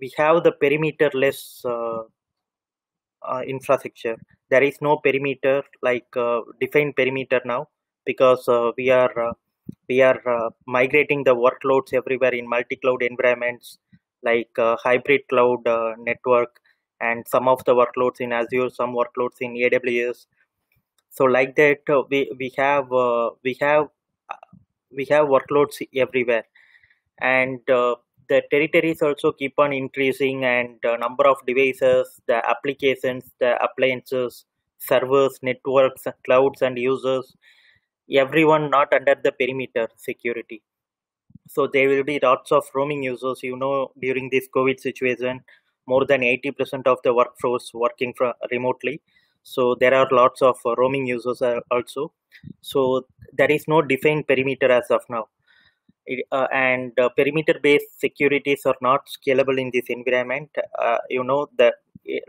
we have the perimeterless infrastructure. There is no perimeter like defined perimeter now, because we are migrating the workloads everywhere in multi-cloud environments, like hybrid cloud network, and some of the workloads in Azure, some workloads in AWS. So like that, we have workloads everywhere, and the territories also keep on increasing, and number of devices, the applications, the appliances, servers, networks, clouds, and users, everyone not under the perimeter security. So there will be lots of roaming users. During this COVID situation, more than 80% of the workforce working from remotely. So there are lots of roaming users also. So there is no defined perimeter as of now. And perimeter based securities are not scalable in this environment.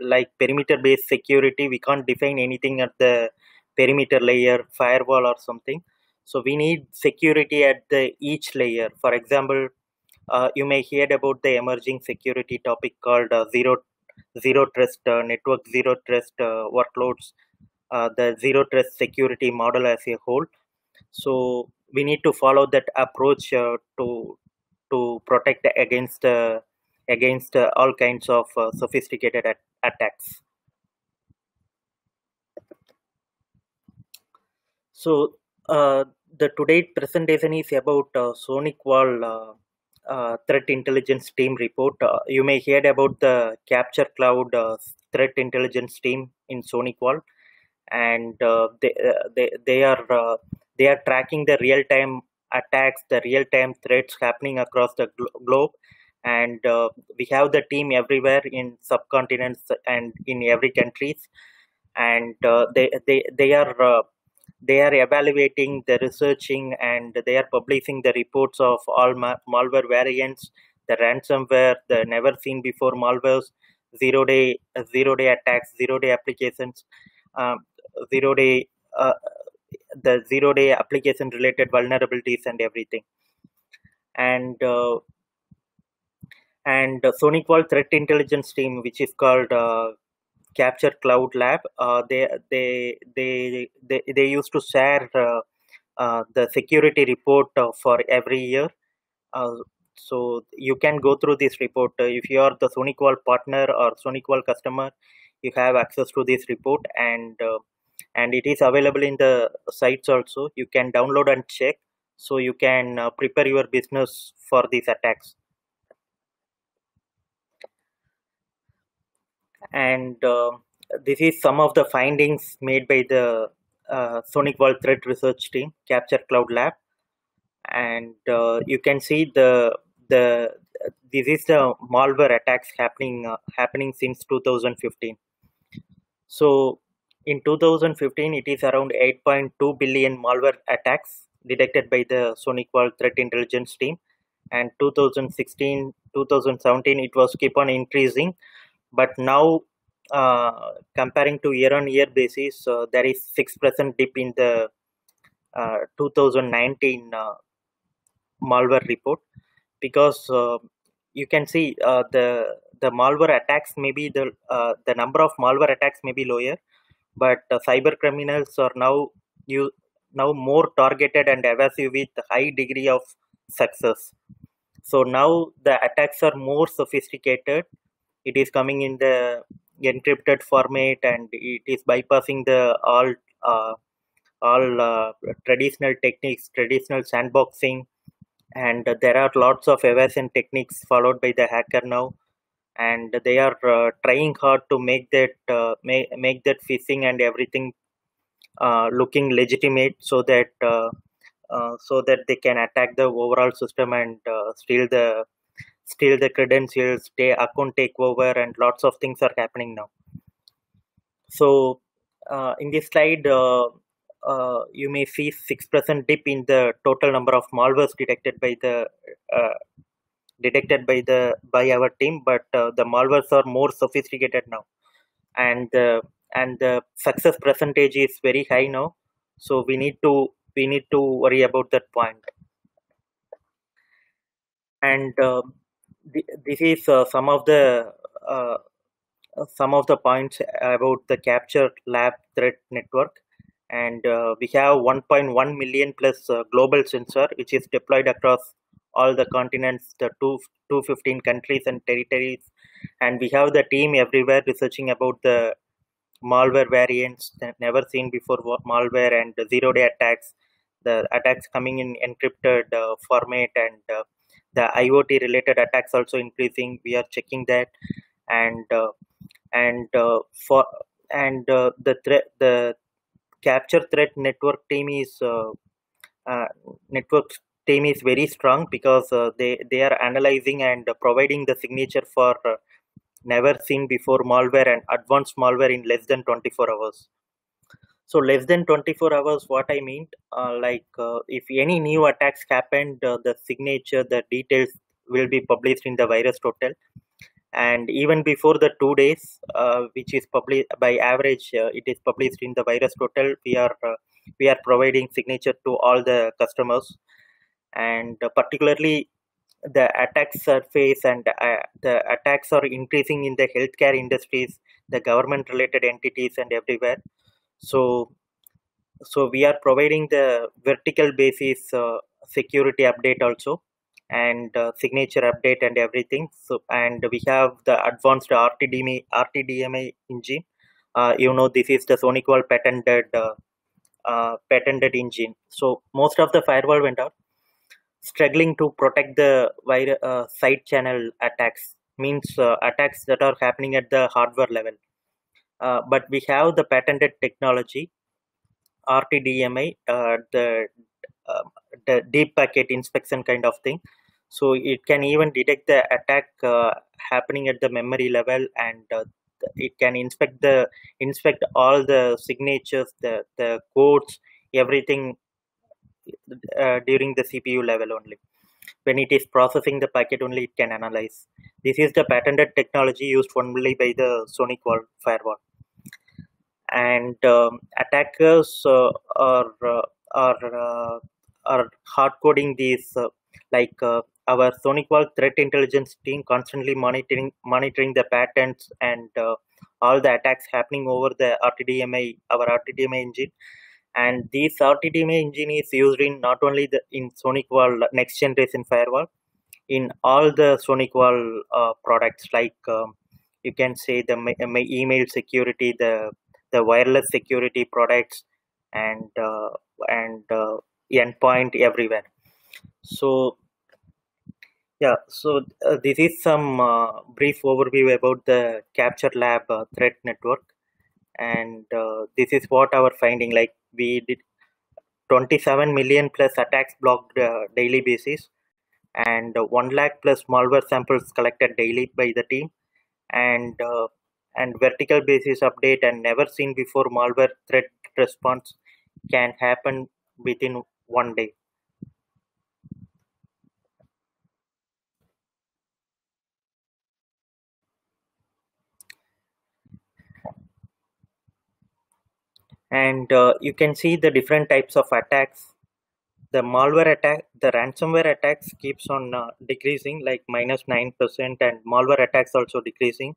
Like perimeter based security, we can't define anything at the perimeter layer, firewall or something. So we need security at the each layer. For example, you may hear about the emerging security topic called zero trust network, zero trust workloads, the zero trust security model as a whole. So we need to follow that approach to protect against all kinds of sophisticated attacks. So the today's presentation is about SonicWall threat intelligence team report. You may hear about the Capture Cloud threat intelligence team in SonicWall, and they are tracking the real time attacks, the real time threats happening across the globe. And we have the team everywhere in subcontinents and in every countries, and they are evaluating, the researching, and they are publishing the reports of all malware variants, the ransomware, the never seen before malwares, zero day attacks, zero day applications, um, zero day uh, the zero day application related vulnerabilities and everything. And SonicWall threat intelligence team, which is called Capture Cloud Lab, they used to share the security report for every year. Uh, so you can go through this report. If you are the SonicWall partner or SonicWall customer, you have access to this report, and it is available in the sites also. You can download and check, so you can prepare your business for these attacks. And this is some of the findings made by the SonicWall threat research team, Capture Cloud Lab. And you can see the this is the malware attacks happening since 2015. So in 2015, it is around 8.2 billion malware attacks detected by the SonicWall threat intelligence team, and 2016 2017 it was keep on increasing. But now, comparing to year on year basis, there is 6% dip in the 2019 malware report, because you can see the malware attacks, maybe the number of malware attacks may be lower, but cyber criminals are now more targeted and evasive with high degree of success. So now the attacks are more sophisticated. It is coming in the encrypted format, and it is bypassing the uh, all traditional techniques, traditional sandboxing, and there are lots of evasion techniques followed by the hacker now, and they are trying hard to make that phishing and everything looking legitimate, so that they can attack the overall system and steal the credentials, account takeover, and lots of things are happening now. So in this slide, you may see 6% dip in the total number of malwares detected by our team, but the malwares are more sophisticated now, and the success percentage is very high now. So we need to worry about that point. And This is uh, some of the points about the capture lab threat network. And we have 1.1 million plus global sensor which is deployed across all the continents, the 215 countries and territories. And we have the team everywhere researching about the malware variants never seen before, malware and zero day attacks, the attacks coming in encrypted format, and the IoT related attacks also increasing. We are checking that. And for and the capture threat uh, network team is very strong, because they are analyzing and providing the signature for never seen before malware and advanced malware in less than 24 hours. So less than 24 hours, what I mean, if any new attacks happened, the signature, the details will be published in the virus total. And even before the 2 days, which is published by average, it is published in the virus total. We are providing signature to all the customers. And particularly the attack surface, and the attacks are increasing in the healthcare industries, the government related entities, and everywhere. So so we are providing the vertical basis security update also, and signature update and everything. So, and we have the advanced rtdma engine. This is the SonicWall patented engine. So most of the firewall vendor struggling to protect the side channel attacks, means attacks that are happening at the hardware level. But we have the patented technology RTDMA, uh, the deep packet inspection kind of thing. So it can even detect the attack happening at the memory level, and it can inspect all the signatures, the codes, everything during the CPU level only. When it is processing the packet only, it can analyze. This is the patented technology used only by the SonicWall firewall. And attackers are uh, are hard coding these, our SonicWall threat intelligence team constantly monitoring the patterns and all the attacks happening over the our RTDMA engine. And this RTDMA engine is used in not only in SonicWall next generation firewall, in all the SonicWall products, you can say the email security, the wireless security products, and endpoint everywhere. So yeah, so this is some brief overview about the Capture Lab threat network, and this is what our finding. Like, we did 27 million plus attacks blocked daily basis, and 1 lakh plus malware samples collected daily by the team, and vertical basis update and never seen before malware threat response can happen within 1 day. And you can see the different types of attacks. The malware attack, the ransomware attacks keeps on decreasing, like -9%, and malware attacks also decreasing.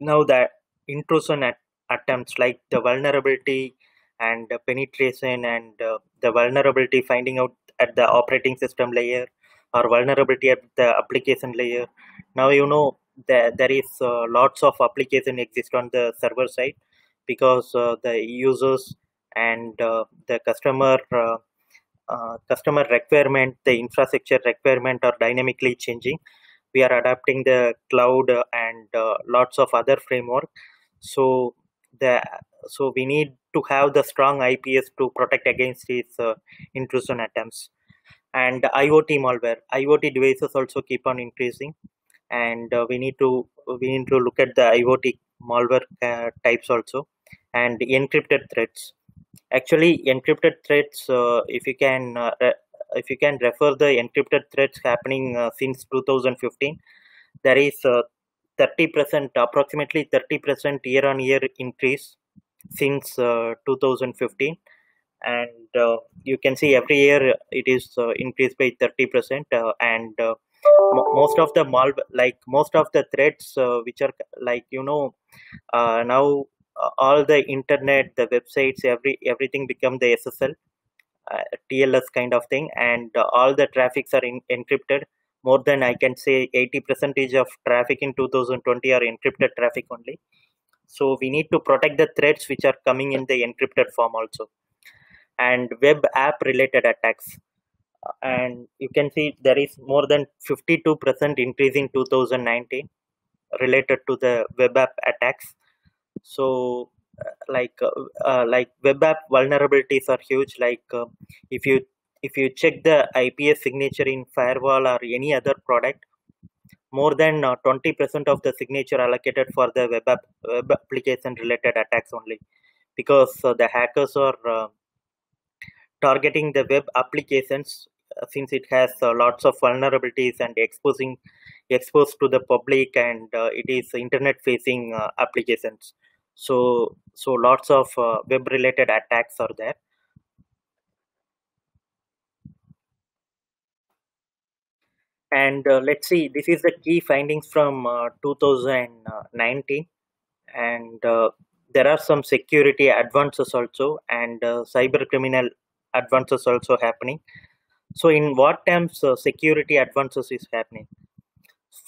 Now the intrusion attempts, like the vulnerability and penetration, and the vulnerability finding out at the operating system layer, or vulnerability at the application layer. Now there is lots of application exist on the server side, because the users and the customer requirement, the infrastructure requirement are dynamically changing. We are adapting the cloud and lots of other framework. So the so we need to have the strong IPS to protect against these intrusion attempts. And IoT malware, IoT devices also keep on increasing, and we need to look at the IoT malware types also. And encrypted threats. Actually, encrypted threats, if you can refer the encrypted threats happening since 2015, there is 30%, approximately 30% year on year increase since 2015. And you can see every year it is increased by 30%. And most of the most of the threats which are like now all the internet, the websites, everything become the SSL, TLS kind of thing, and all the traffics are encrypted. More than, I can say, 80% of traffic in 2020 are encrypted traffic only. So we need to protect the threats which are coming in the encrypted form also. And web app related attacks, and you can see there is more than 52% increase in 2019 related to the web app attacks. So like web app vulnerabilities are huge. If you if you check the IPS signature in firewall or any other product, more than 20% of the signature allocated for the web application related attacks only, because the hackers are targeting the web applications, since it has lots of vulnerabilities and exposed to the public, and it is internet facing applications. So lots of web related attacks are there. And let's see, this is the key findings from 2019. And there are some security advances also, and cyber criminal advances also happening. So in what terms security advances is happening?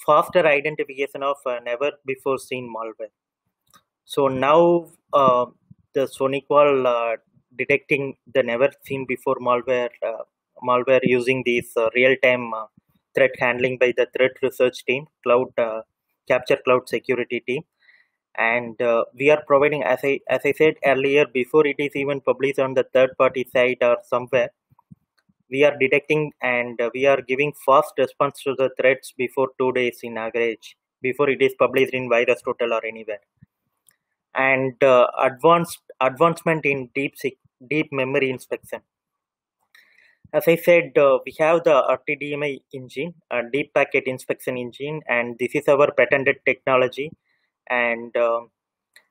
Faster identification of never before seen malware. So now the SonicWall detecting the never seen before malware using these real-time threat handling by the threat research team, capture cloud security team. And we are providing, as I said earlier, before it is even published on the third party site or somewhere, we are detecting, and we are giving fast response to the threats before 2 days in average, before it is published in virus total or anywhere. And advancement in deep memory inspection. As I said, we have the RTDMI engine, deep packet inspection engine, and this is our patented technology. And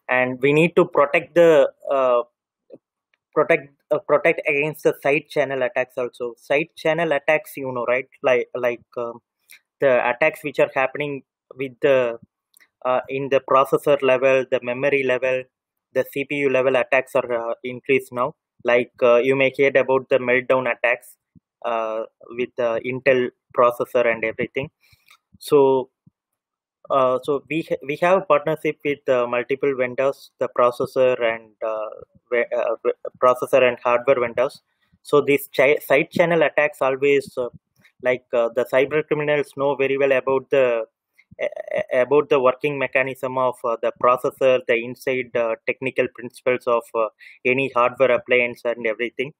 and we need to protect against the side channel attacks also. Side channel attacks, right? The attacks which are happening with the in the processor level, the memory level, the CPU level attacks are increased now. You may hear about the meltdown attacks with the Intel processor and everything. So we have a partnership with multiple vendors, the processor and hardware vendors. So these side channel attacks always the cyber criminals know very well about the working mechanism of the processor, the inside technical principles of any hardware appliance and everything.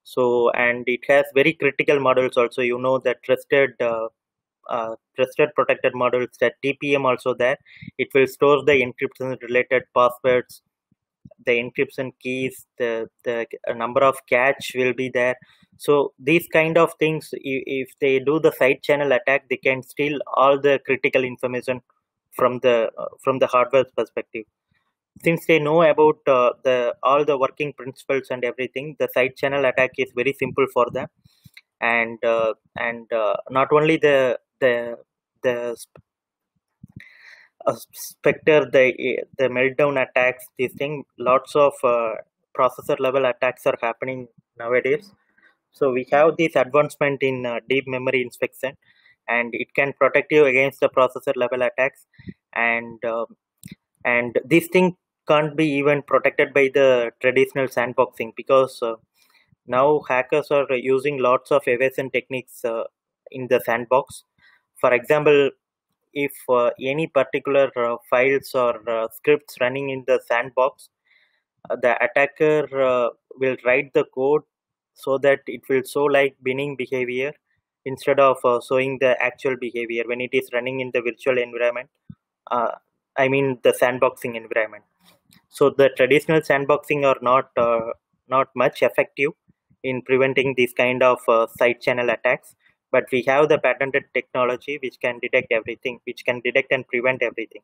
So, and it has very critical models also. The trusted protected models, that TPM also there. It will store the encryption related passwords, the encryption keys, the number of cache will be there. So these kind of things, if they do the side channel attack, they can steal all the critical information from the hardware perspective. Since they know about the all the working principles and everything, the side channel attack is very simple for them. And not only the Spectre, the meltdown attacks, these things, lots of processor level attacks are happening nowadays. So we have this advancement in deep memory inspection, and it can protect you against the processor level attacks. And this thing can't be even protected by the traditional sandboxing, because now hackers are using lots of evasion techniques in the sandbox. For example, if any particular files or scripts running in the sandbox, the attacker will write the code so that it will show like binning behavior instead of showing the actual behavior when it is running in the virtual environment. uh, I mean the sandboxing environment. So the traditional sandboxing are not much effective in preventing these kind of side channel attacks, but we have the patented technology which can detect everything, which can detect and prevent everything.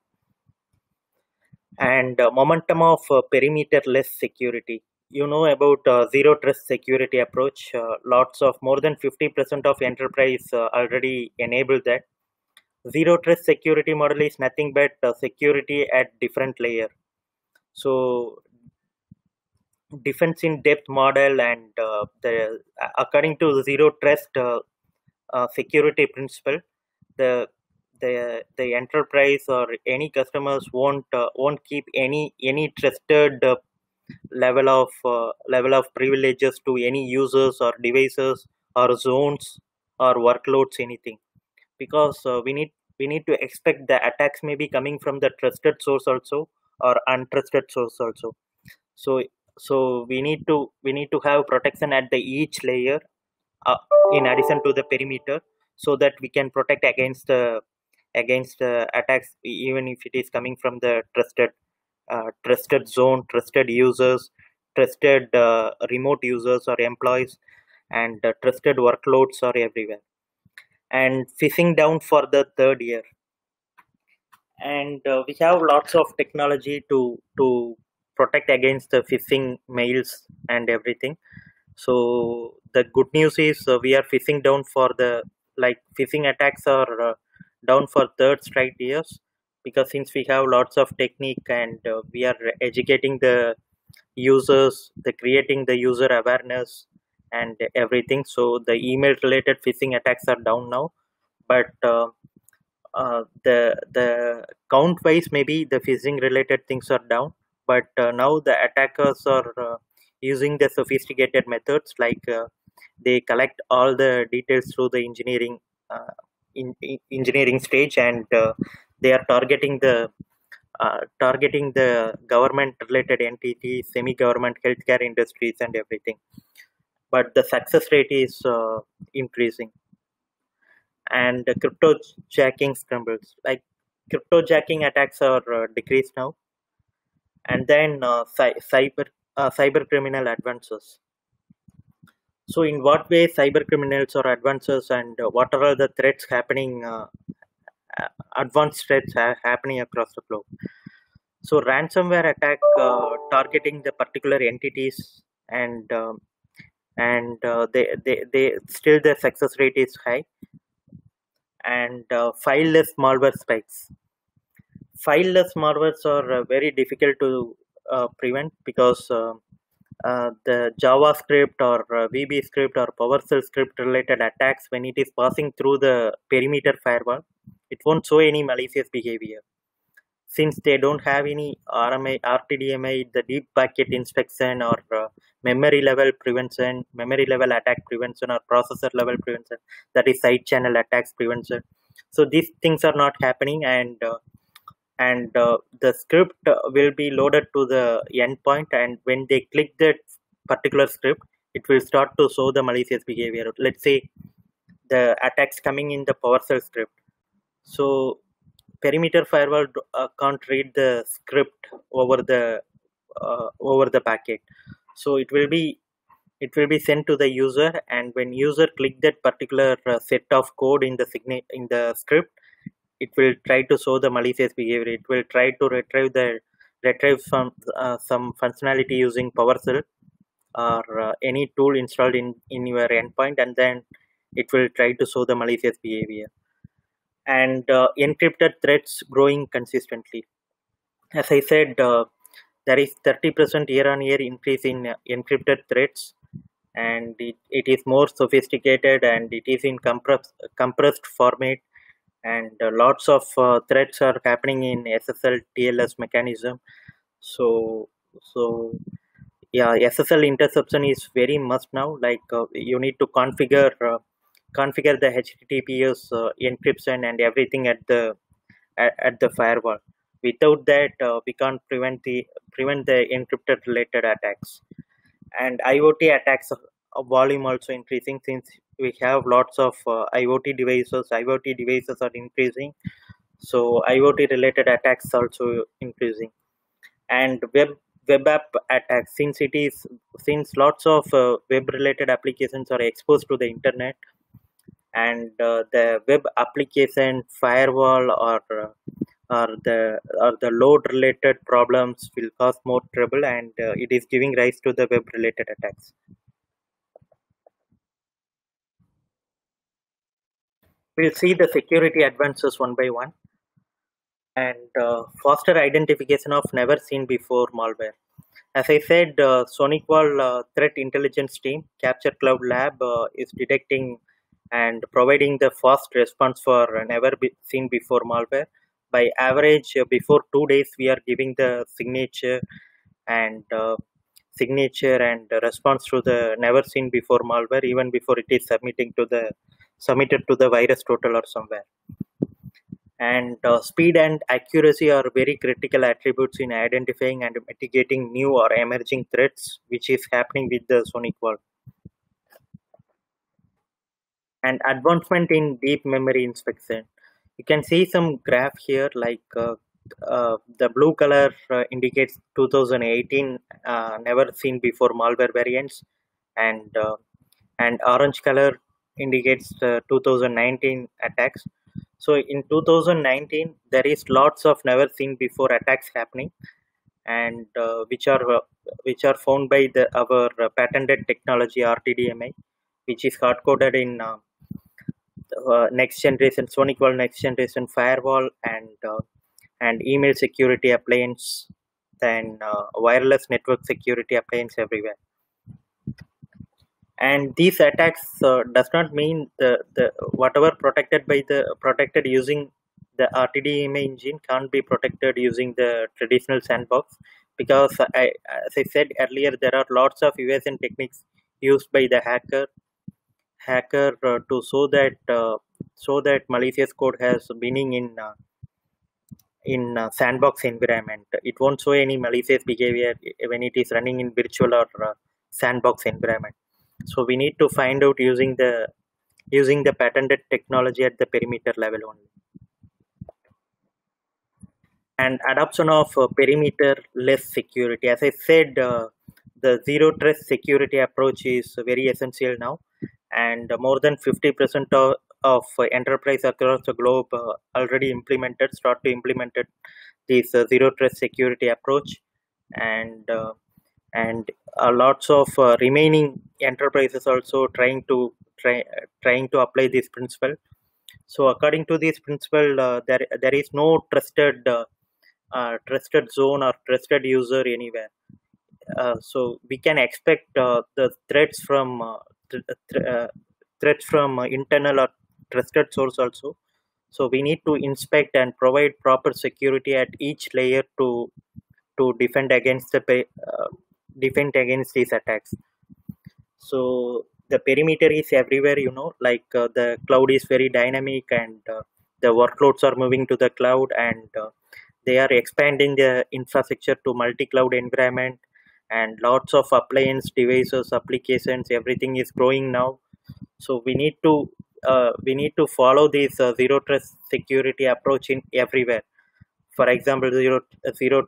And momentum of perimeter-less security. You know about zero trust security approach. Lots of more than 50% of enterprise already enable that. Zero trust security model is nothing but security at different layer. So defense in depth model and the according to the zero trust security principle, the the enterprise or any customers won't keep any trusted level of privileges to any users or devices or zones or workloads, anything, because we need to expect the attacks may be coming from the trusted source also or untrusted source also. So we need to have protection at the each layer, uh, in addition to the perimeter, so that we can protect against attacks, even if it is coming from the trusted zone, trusted users, trusted remote users or employees, and trusted workloads are everywhere. And phishing down for the third year. And we have lots of technology to protect against the phishing mails and everything. So the good news is we are phishing down for the, like, phishing attacks are down for third straight years, because since we have lots of technique and we are educating the users, the creating the user awareness and everything. So the email related phishing attacks are down now, but the count wise maybe the phishing related things are down, but now the attackers are using the sophisticated methods, like they collect all the details through the engineering stage, and they are targeting the government related entities, semi government, healthcare industries and everything, but the success rate is increasing. And the cryptojacking scrambles, like cryptojacking attacks are decreased now. And then cyber criminal advances. So in what way cyber criminals or advances, and what are the threats happening, advanced threats happening across the globe? So ransomware attack targeting the particular entities, and they still the success rate is high. And fileless malware spikes. Fileless malwares are very difficult to prevent, because the JavaScript or VB script or PowerShell script related attacks, when it is passing through the perimeter firewall, it won't show any malicious behavior, since they don't have any RMA, RTDMA, the deep packet inspection, or memory level prevention, memory level attack prevention, or processor level prevention, that is side channel attacks prevention. So these things are not happening, and the script will be loaded to the endpoint, and when they click that particular script, it will start to show the malicious behavior. Let's say the attacks coming in the PowerShell script. So perimeter firewall can't read the script over the packet, so it will be sent to the user, and when user click that particular set of code in the script, it will try to show the malicious behavior. It will try to retrieve some functionality using PowerShell or any tool installed in your endpoint, and then it will try to show the malicious behavior. And encrypted threats growing consistently. As I said, there is 30% year-on-year increase in encrypted threats, and it is more sophisticated, and it is in compressed format, and lots of threats are happening in SSL TLS mechanism. So yeah, SSL interception is very must now. Like you need to configure the HTTPS encryption and everything at the firewall. Without that, we can't prevent the encrypted related attacks. And IoT attacks volume also increasing, since we have lots of IoT devices. IoT devices are increasing, so IoT related attacks also increasing. And web app attacks, since lots of web related applications are exposed to the internet, and the web application firewall or or the load related problems will cause more trouble, and it is giving rise to the web related attacks. We'll see the security advances one by one, and faster identification of never seen before malware. As I said, SonicWall Threat Intelligence Team, Capture Cloud Lab, is detecting and providing the fast response for seen before malware. By average, before 2 days, we are giving the signature and response to the never seen before malware, even before it is submitted to the virus total or somewhere. And speed and accuracy are very critical attributes in identifying and mitigating new or emerging threats, which is happening with the SonicWall. And advancement in deep memory inspection. You can see some graph here, like the blue color indicates 2018 never seen before malware variants, and orange color indicates 2019 attacks. So in 2019, there is lots of never seen before attacks happening, and which are found by our patented technology RTDMI, which is hard coded in next generation SonicWall next generation firewall, and email security appliance, then wireless network security appliance everywhere. And these attacks does not mean the whatever protected using the RTDMA engine can't be protected using the traditional sandbox, because as I said earlier, there are lots of evasion techniques used by the hacker to so that malicious code has meaning in sandbox environment. It won't show any malicious behavior when it is running in virtual or sandbox environment. So we need to find out using the patented technology at the perimeter level only. And adoption of perimeter less security. As I said, the zero trust security approach is very essential now, and more than 50% of enterprise across the globe already start to implement this zero trust security approach, and lots of remaining enterprises also trying to apply this principle. So according to this principle, there is no trusted zone or trusted user anywhere. So we can expect the threats from internal or trusted source also. So we need to inspect and provide proper security at each layer to defend against these attacks. So the perimeter is everywhere, like the cloud is very dynamic, and the workloads are moving to the cloud, and they are expanding the infrastructure to multi-cloud environment, and lots of appliance devices, applications, everything is growing now. So we need to follow this zero trust security approach in everywhere. For example, zero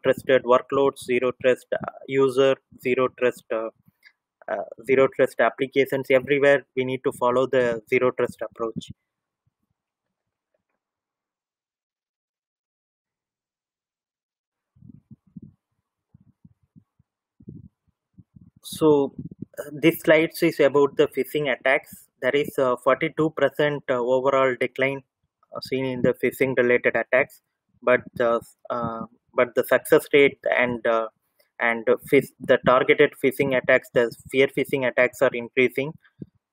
trusted workloads, zero trust user, zero trust applications. Everywhere we need to follow the zero trust approach. So this slides is about the phishing attacks. There is 42% overall decline seen in the phishing related attacks, but but the success rate the targeted phishing attacks, the spear phishing attacks are increasing.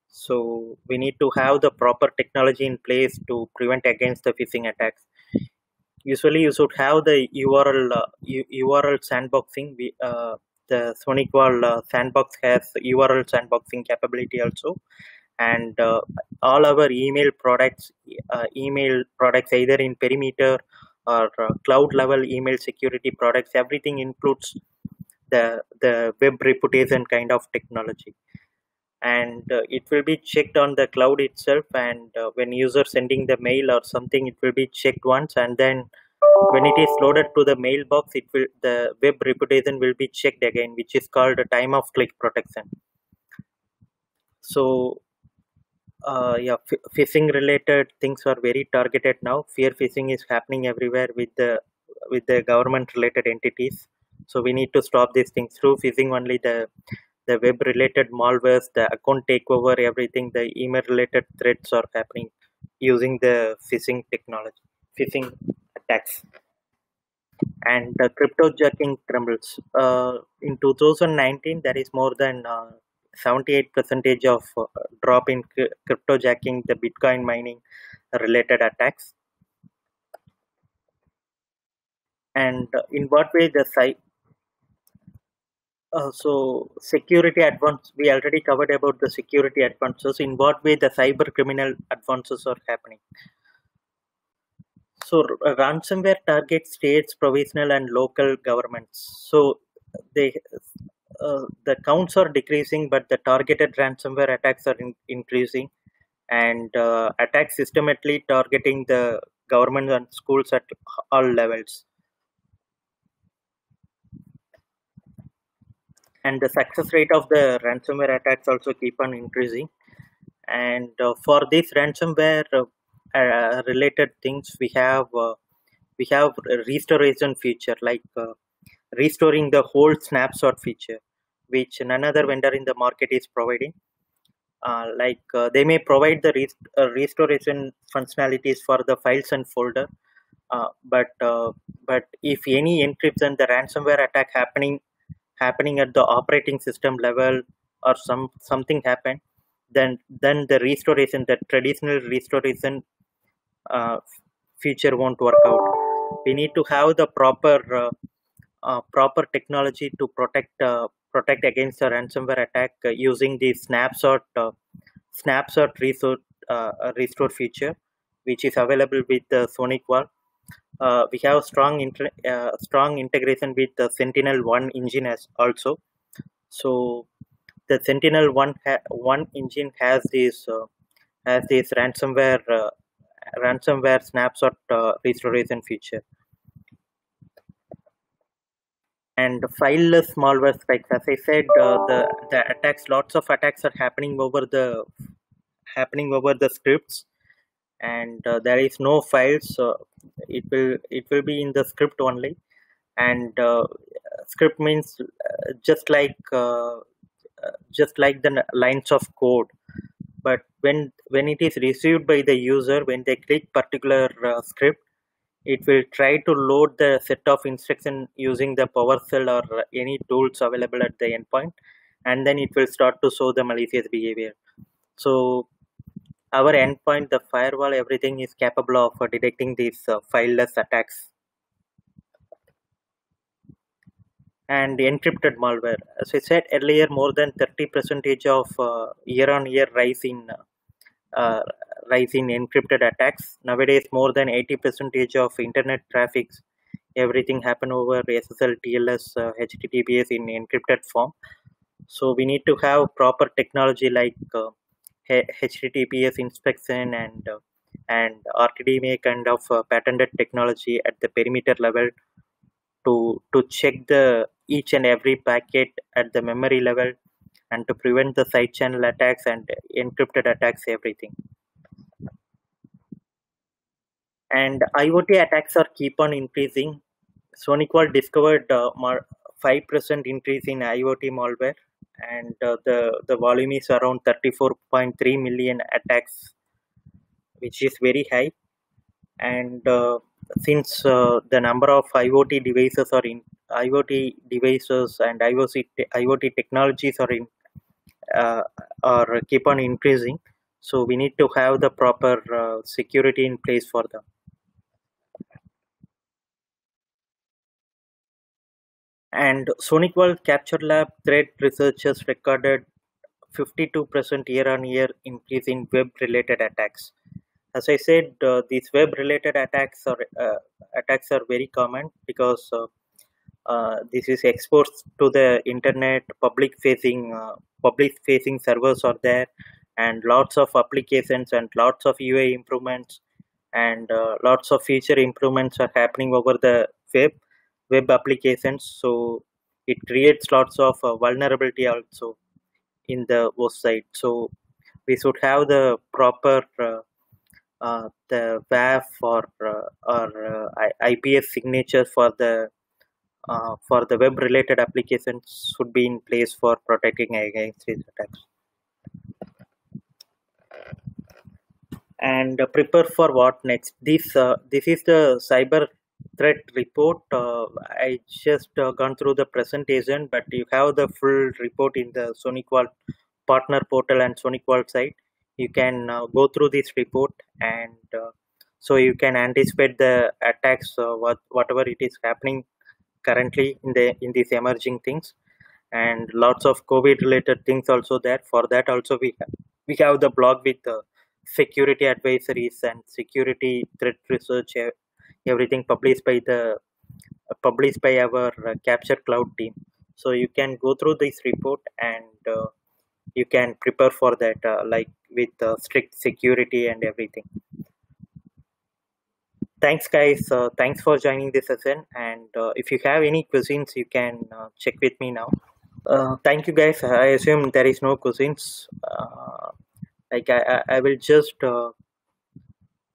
So we need to have the proper technology in place to prevent against the phishing attacks. Usually you should have the URL sandboxing. The SonicWall sandbox has URL sandboxing capability also, and all our email products either in perimeter or cloud level email security products, everything includes the web reputation kind of technology, and it will be checked on the cloud itself, and when user sending the mail or something, it will be checked once, and then when it is loaded to the mailbox, the web reputation will be checked again, which is called a time of click protection. So Yeah, phishing related things are very targeted now. Fear phishing is happening everywhere with the government related entities. So we need to stop these things through phishing only. The web related malwares, the account takeover, everything, the email related threats are happening using the phishing technology, phishing attacks. And the cryptojacking trembles. In 2019, there is more than 78 percentage of drop in cryptojacking, the Bitcoin mining related attacks. And in what way the so security advance, we already covered about the security advances. In what way the cyber criminal advances are happening? So ransomware targets states, provincial, and local governments. So they the counts are decreasing, but the targeted ransomware attacks are increasing, and attacks systematically targeting the government and schools at all levels. And the success rate of the ransomware attacks also keep on increasing. And for this ransomware related things, we have a restoration feature, like restoring the whole snapshot feature, which none other vendor in the market is providing. They may provide the restoration functionalities for the files and folder, but if any encryption, the ransomware attack happening at the operating system level, or something happen, then the restoration, the traditional restoration uh, feature won't work out. We need to have the proper technology to protect against a ransomware attack using the snapshot restore feature, which is available with the SonicWall. We have strong integration with the Sentinel-1 engine as also. So the Sentinel-1 engine has this ransomware snapshot restoration feature. And fileless malware spikes, as I said, the attacks, lots of attacks are happening over the scripts, and there is no files. So it will be in the script only. And script means just like the lines of code. But when it is received by the user, when they click particular script, it will try to load the set of instruction using the PowerShell or any tools available at the endpoint, and then it will start to show the malicious behavior. So our endpoint, the firewall, everything is capable of detecting these fileless attacks. And encrypted malware, as I said earlier, more than 30 percentage of year-on-year uh, rise in encrypted attacks. Nowadays, more than 80 percentage of internet traffics, everything happen over SSL, TLS, HTTPS in encrypted form. So we need to have proper technology like HTTPS inspection and RTDMA kind of patented technology at the perimeter level to check the each and every packet at the memory level, and to prevent the side channel attacks and encrypted attacks, everything. And IoT attacks are keep on increasing. SonicWall discovered 5% increase in IoT malware, and the volume is around 34.3 million attacks, which is very high. And since the number of IoT devices and IoT technologies are keep on increasing, so we need to have the proper security in place for them. And SonicWall Capture Lab threat researchers recorded 52% year-on-year increase in web-related attacks. As I said, these web-related attacks are very common because this is exposed to the internet. Public facing servers are there, and lots of applications and lots of UI improvements and lots of feature improvements are happening over the web applications. So it creates lots of vulnerability also in the host side. So we should have the proper the WAF or IPS signature for the web related applications should be in place for protecting against these attacks. And prepare for what next. This is the cyber threat report. I just gone through the presentation, but you have the full report in the SonicWall partner portal and SonicWall site. You can go through this report, and so you can anticipate the attacks, whatever it is happening currently in these emerging things, and lots of COVID related things also there. For that also we have the blog with security advisories and security threat research, everything published by our Capture Cloud team. So you can go through this report, and you can prepare for that, like with strict security and everything. Thanks guys, thanks for joining this session, and if you have any questions you can check with me now. Thank you guys. I assume there is no questions. Like I will just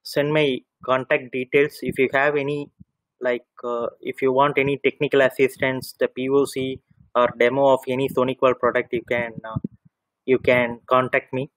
send my contact details. If you have any, like if you want any technical assistance, the POC or demo of any SonicWall product, you can contact me.